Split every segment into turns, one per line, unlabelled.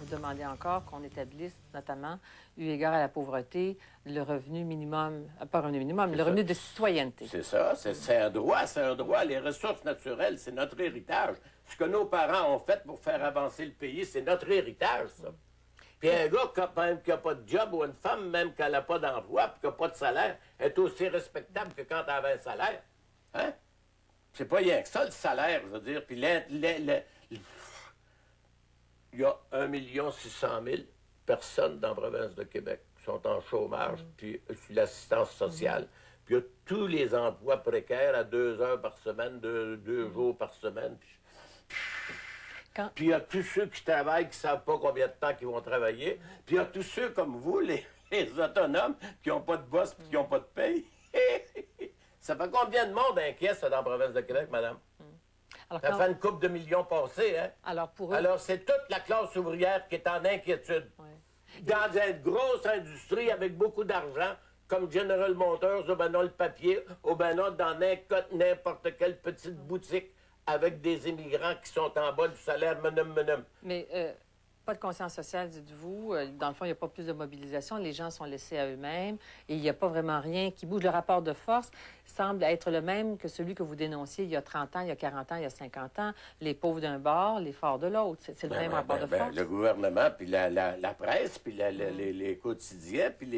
vous demandez encore qu'on établisse, notamment, eu égard à la pauvreté, le revenu minimum, pas revenu minimum, le revenu de citoyenneté.
C'est ça, c'est un droit, c'est un droit. Les ressources naturelles, c'est notre héritage. Ce que nos parents ont fait pour faire avancer le pays, c'est notre héritage, ça. Puis un gars, même qui n'a pas de job, ou une femme, même qu'elle n'a pas d'emploi, puis qui n'a pas de salaire, est aussi respectable que quand elle avait un salaire. Hein? C'est pas rien que ça, le salaire, je veux dire. Puis il y a 1 600 000 personnes dans la province de Québec qui sont en chômage, puis sur l'assistance sociale. Puis il y a tous les emplois précaires à 2 heures par semaine, 2 jours par semaine. Puis il y a tous ceux qui travaillent, qui ne savent pas combien de temps ils vont travailler. Puis il y a tous ceux comme vous, les autonomes, qui n'ont pas de boss et qui n'ont pas de paye. Ça fait combien de monde inquiet, ça, dans la province de Québec, madame? Alors, ça fait une couple de millions passés, hein? Alors, pour eux... Alors, c'est toute la classe ouvrière qui est en inquiétude. Ouais. Dans une grosse industrie avec beaucoup d'argent, comme General Motors, ou ben non, le papier, ou ben non, dans n'importe quelle petite boutique, avec des immigrants qui sont en bas du salaire, menum. Mais pas de conscience sociale, dites-vous. Dans le fond, il n'y a pas plus de mobilisation. Les gens sont laissés à eux-mêmes et il n'y a pas vraiment rien qui bouge. Le rapport de force semble être le même que celui que vous dénonciez il y a 30 ans, il y a 40 ans, il y a 50 ans. Les pauvres d'un bord, les forts de l'autre. C'est le même rapport de force. Le gouvernement, puis la presse, puis les quotidiens, puis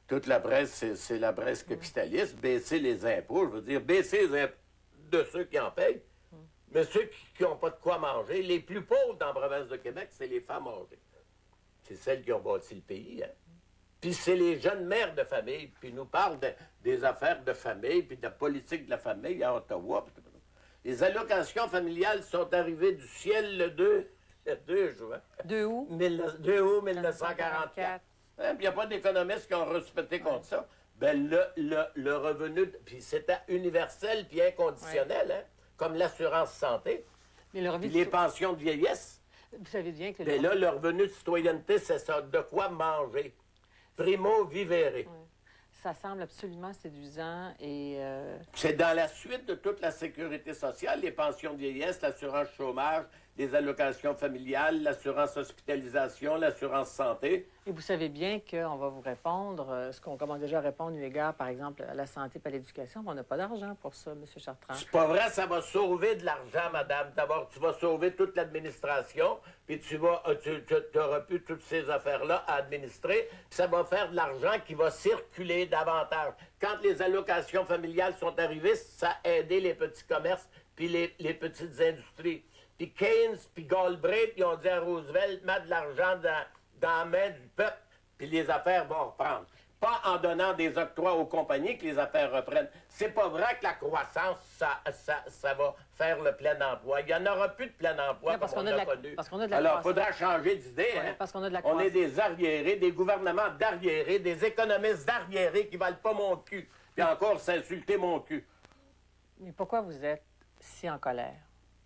toute la presse, c'est la presse capitaliste. Baisser les impôts, je veux dire, baisser les impôts de ceux qui en payent, mais ceux qui n'ont pas de quoi manger. Les plus pauvres dans la province de Québec, c'est les femmes âgées. C'est celles qui ont bâti le pays. Hein? Puis c'est les jeunes mères de famille, puis ils nous parlent des affaires de famille, puis de la politique de la famille à Ottawa. Les allocations familiales sont arrivées du ciel le 2 juin.
2 août?
2 août 1944. Il n'y a pas d'économistes qui ont respecté contre ça. Ben, le revenu, puis c'était universel puis inconditionnel, hein, comme l'assurance santé, mais le revenu les pensions de vieillesse.
Vous savez bien que...
Mais là, le revenu de citoyenneté, c'est ça, de quoi manger. Primo vivere.
Ouais. Ça semble absolument séduisant et...
C'est dans la suite de toute la sécurité sociale, les pensions de vieillesse, l'assurance chômage, les allocations familiales, l'assurance hospitalisation, l'assurance santé.
Et vous savez bien qu'on va vous répondre, ce qu'on commence déjà à répondre eu égard, par exemple, à la santé et à l'éducation. On n'a pas d'argent pour ça, M. Chartrand.
C'est pas vrai, ça va sauver de l'argent, madame. D'abord, tu vas sauver toute l'administration, puis tu auras plus toutes ces affaires-là à administrer, puis ça va faire de l'argent qui va circuler davantage. Quand les allocations familiales sont arrivées, ça a aidé les petits commerces puis les petites industries. Puis Keynes, puis Galbraith, ils ont dit à Roosevelt, mettre de l'argent dans la main du peuple, puis les affaires vont reprendre. Pas en donnant des octrois aux compagnies que les affaires reprennent. C'est pas vrai que la croissance, ça va faire le plein emploi. Il n'y en aura plus de plein emploi comme on l'a connu. Alors, il faudra changer d'idée. Hein?
Parce qu'on a de la
on est des arriérés, des gouvernements d'arriérés, des économistes d'arriérés qui valent pas mon cul. Puis encore s'insulter mon cul.
Mais pourquoi vous êtes si en colère?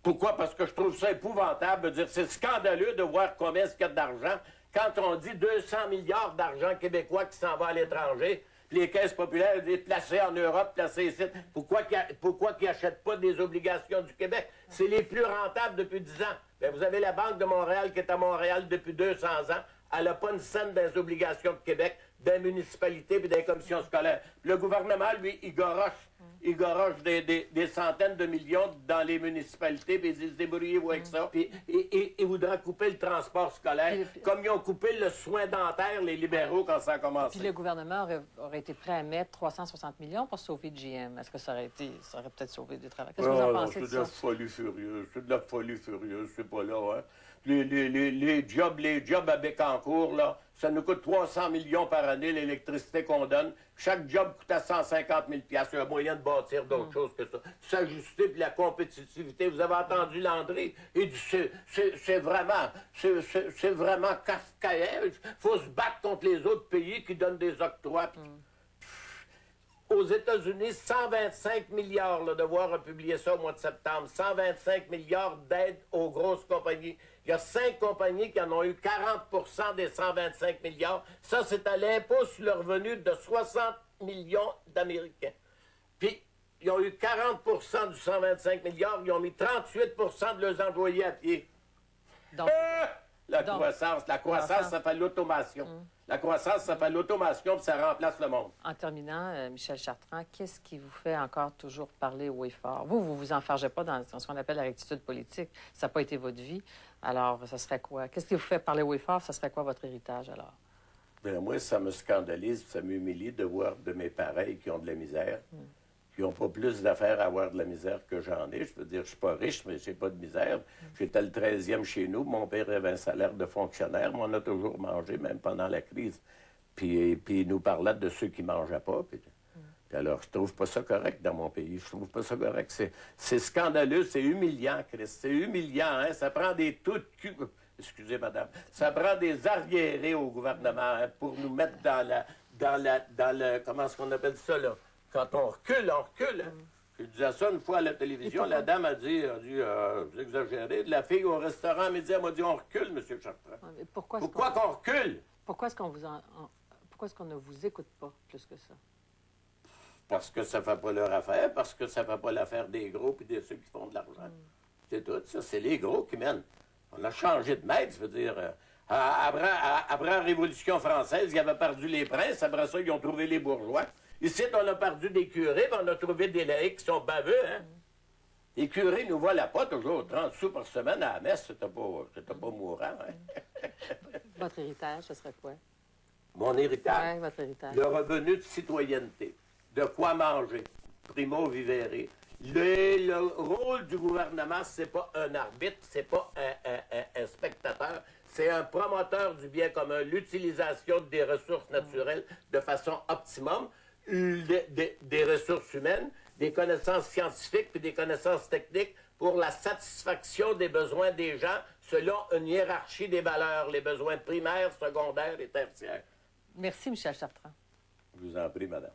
Pourquoi? Parce que je trouve ça épouvantable de dire c'est scandaleux de voir combien il y a d'argent quand on dit 200 milliards d'argent québécois qui s'en va à l'étranger, les caisses populaires disent placées en Europe, placées ici. Pourquoi qu'ils n'achètent pas des obligations du Québec? C'est les plus rentables depuis 10 ans. Bien, vous avez la Banque de Montréal qui est à Montréal depuis 200 ans. Elle n'a pas une scène des obligations de Québec, des municipalités et des commissions scolaires. Le gouvernement, lui, il garoche des centaines de millions dans les municipalités, puis ils disent débrouillez-vous avec ça. Puis ils voudraient couper le transport scolaire, comme ils ont coupé le soin dentaire, les libéraux, quand ça a commencé.
Puis le gouvernement aurait été prêt à mettre 360 millions pour sauver GM. Est-ce que ça aurait peut-être sauvé des travaux? Qu'est-ce que vous en pensez de ça?
C'est de la folie furieuse. C'est de la folie furieuse. C'est pas là, hein? Les jobs à Bécancour, là, ça nous coûte 300 millions par année, l'électricité qu'on donne. Chaque job coûte à 150 000 $. Il y a moyen de bâtir d'autres choses que ça. S'ajuster puis la compétitivité. Vous avez entendu Landry? Il dit c'est vraiment kafkaïen. Il faut se battre contre les autres pays qui donnent des octrois. Aux États-Unis, 125 milliards, le Devoir a publié ça au mois de septembre, 125 milliards d'aides aux grosses compagnies. Il y a 5 compagnies qui en ont eu 40 des 125 milliards. Ça, c'est à l'impôt sur le revenu de 60 millions d'Américains. Puis, ils ont eu 40 du 125 milliards, ils ont mis 38 de leurs employés à pied. Donc, La
Donc,
croissance, ça fait l'automation. La croissance, ça fait l'automation, puis ça remplace le monde.
En terminant, Michel Chartrand, qu'est-ce qui vous fait encore toujours parler haut et fort? Vous vous enfargez pas dans ce qu'on appelle la rectitude politique. Ça n'a pas été votre vie. Alors, ça serait quoi? Qu'est-ce qui vous fait parler haut et fort? Ça serait quoi votre héritage, alors?
Bien, moi, ça me scandalise, ça m'humilie de voir de mes pareils qui ont de la misère, qui n'ont pas plus d'affaires à avoir de la misère que j'en ai. Je veux dire, je suis pas riche, mais j'ai pas de misère. J'étais le 13e chez nous. Mon père avait un salaire de fonctionnaire, mais on a toujours mangé, même pendant la crise. Puis il nous parlait de ceux qui ne mangeaient pas. Puis alors, je trouve pas ça correct dans mon pays. Je trouve pas ça correct. C'est scandaleux, c'est humiliant, Christ. C'est humiliant, hein? Ça prend des trous de cul. Excusez, madame. Ça prend des arriérés au gouvernement hein, pour nous mettre dans le... Comment est-ce qu'on appelle ça, là? Quand on recule, on recule. Hein? Je disais ça une fois à la télévision. La dame a dit vous exagérez. La fille au restaurant à midi, elle m'a dit, on recule, M. Chartrand.
Pourquoi
qu'on recule?
Pourquoi est-ce qu'on ne vous écoute pas plus que ça?
Parce que ça ne fait pas leur affaire, parce que ça ne fait pas l'affaire des gros et de ceux qui font de l'argent. C'est tout ça. C'est les gros qui mènent. On a changé de maître, je veux dire. Après la Révolution française, ils avaient perdu les princes. Après ça, ils ont trouvé les bourgeois. Ici, on a perdu des curés, puis on a trouvé des laïcs qui sont baveux, hein? Les curés nous voilà pas toujours 30 sous par semaine à la messe. C'était pas mourant, hein?
Votre héritage, ce serait quoi?
Mon héritage?
Oui, votre héritage.
Le revenu de citoyenneté. De quoi manger. Primo vivere. Le rôle du gouvernement, c'est pas un arbitre, c'est pas un spectateur, c'est un promoteur du bien commun, l'utilisation des ressources naturelles de façon optimum, des ressources humaines, des connaissances scientifiques puis des connaissances techniques pour la satisfaction des besoins des gens selon une hiérarchie des valeurs, les besoins primaires, secondaires et tertiaires.
Merci, Michel Chartrand.
Je vous en prie, madame.